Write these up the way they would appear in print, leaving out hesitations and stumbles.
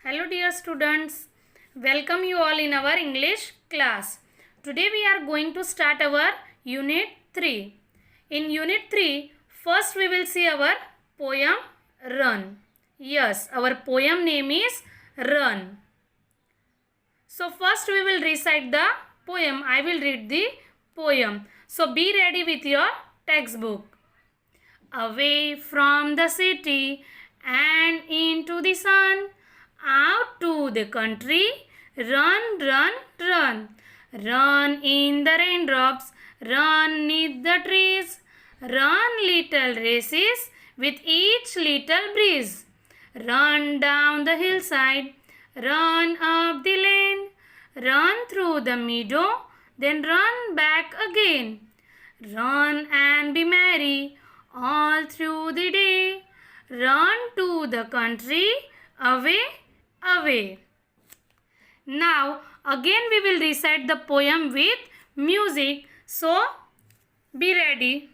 Hello dear students, welcome you all in our English class. Today we are going to start our Unit 3. In Unit 3, first we will see our poem Run. Yes, our poem name is Run. So first we will recite the poem. I will read the poem. So be ready with your textbook. Away from the city and into the sun, out to the country, run, run, run. Run in the raindrops, run neath the trees, run little races with each little breeze. Run down the hillside, run up the lane, run through the meadow, then run back again. Run and be merry all through the day. Run to the country, away, away. Now again we will recite the poem with music. So be ready.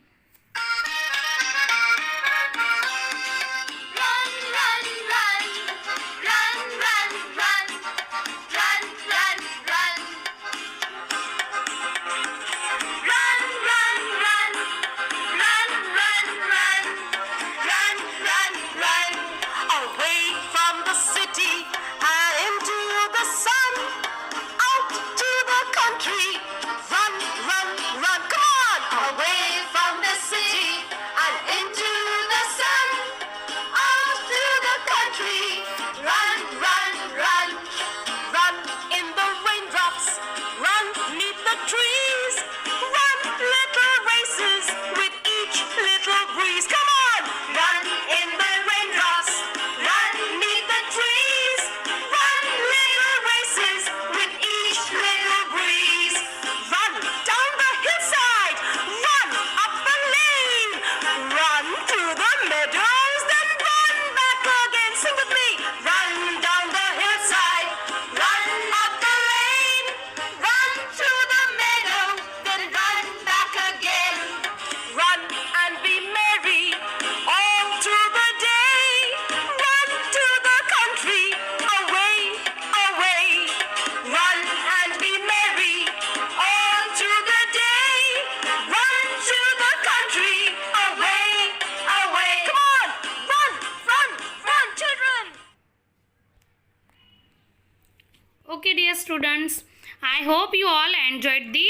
Okay dear students, I hope you all enjoyed the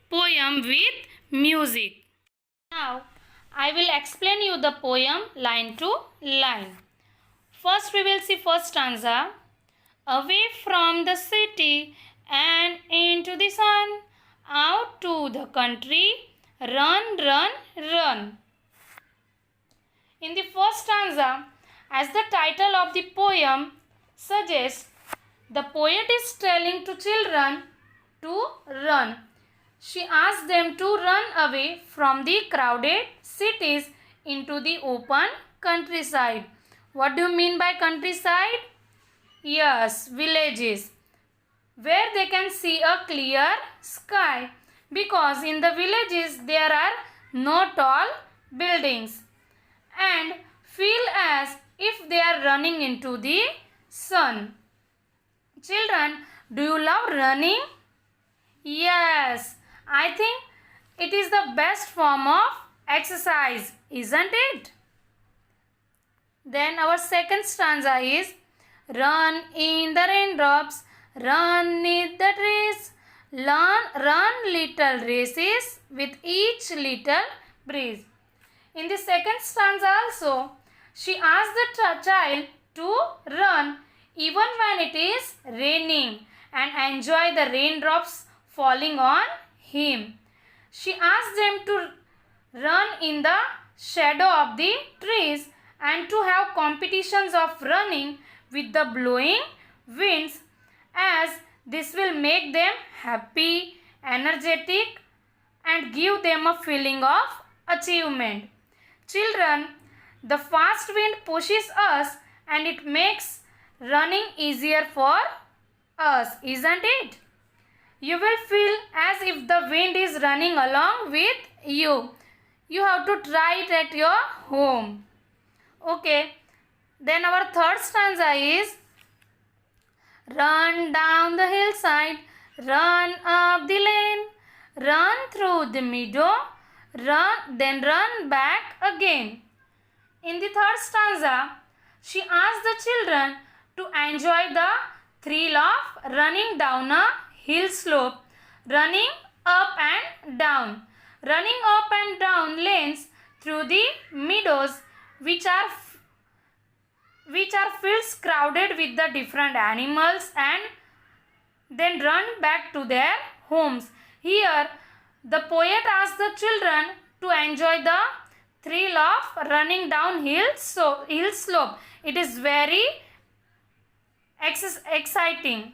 poem with music. Now I will explain you the poem line to line. First we will see first stanza. Away from the city and into the sun, out to the country, run, run, run. In the first stanza, as the title of the poem suggests, the poet is telling to children to run. She asks them to run away from the crowded cities into the open countryside. What do you mean by countryside? Yes, villages, where they can see a clear sky, because in the villages there are no tall buildings, and feel as if they are running into the sun. Children, do you love running? Yes, I think it is the best form of exercise, isn't it? Then our second stanza is, run in the raindrops, run neath the trees, run little races with each little breeze. In the second stanza also, she asks the child to run even when it is raining and enjoy the raindrops falling on him. She asks them to run in the shadow of the trees and to have competitions of running with the blowing winds, as this will make them happy, energetic, and give them a feeling of achievement. Children, the fast wind pushes us and it makes running easier for us, isn't it? You will feel as if the wind is running along with you. You have to try it at your home. Okay. Then our third stanza is, Run down the hillside, run up the lane, run through the meadow, then run back again. In the third stanza, she asked the children to enjoy the thrill of running down a hill slope, running up and down, running up and down lanes through the meadows, which are fields crowded with the different animals, and then run back to their homes. Here, the poet asked the children to enjoy the thrill of running down hill slope. It is very exciting.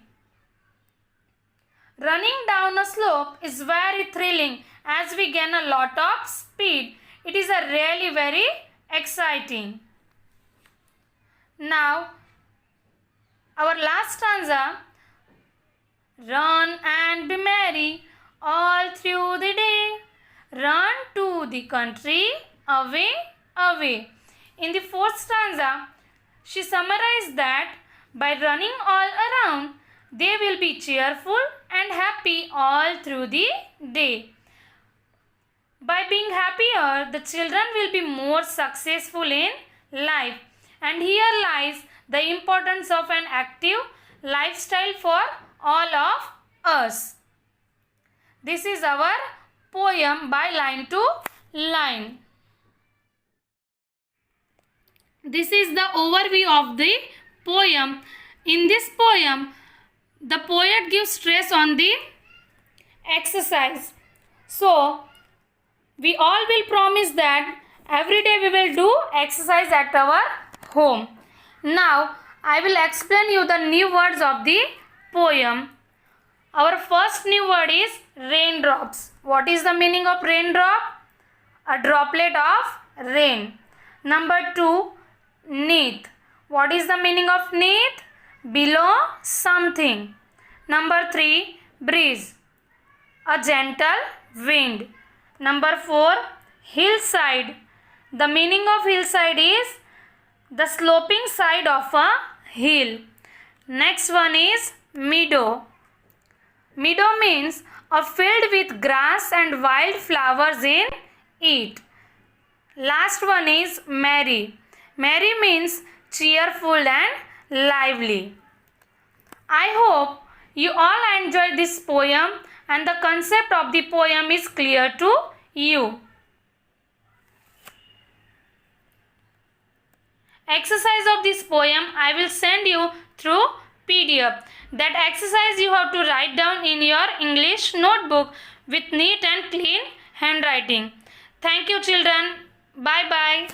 Running down a slope is very thrilling as we gain a lot of speed. It is a really very exciting. Now, our last stanza. Run and be merry all through the day. Run to the country, away, away. In the fourth stanza, she summarized that by running all around, they will be cheerful and happy all through the day. By being happier, the children will be more successful in life. And here lies the importance of an active lifestyle for all of us. This is our poem by line to line. This is the overview of the poem. In this poem, the poet gives stress on the exercise. So, we all will promise that every day we will do exercise at our home. Now, I will explain you the new words of the poem. Our first new word is raindrops. What is the meaning of raindrop? A droplet of rain. Number 2, neath. What is the meaning of neath? Below something. Number 3, breeze. A gentle wind. Number 4, hillside. The meaning of hillside is the sloping side of a hill. Next one is meadow. Meadow means a field with grass and wild flowers in it. Last one is merry. Merry means cheerful and lively. I hope you all enjoyed this poem and the concept of the poem is clear to you. Exercise of this poem I will send you through PDF. That exercise you have to write down in your English notebook with neat and clean handwriting. Thank you children. Bye bye.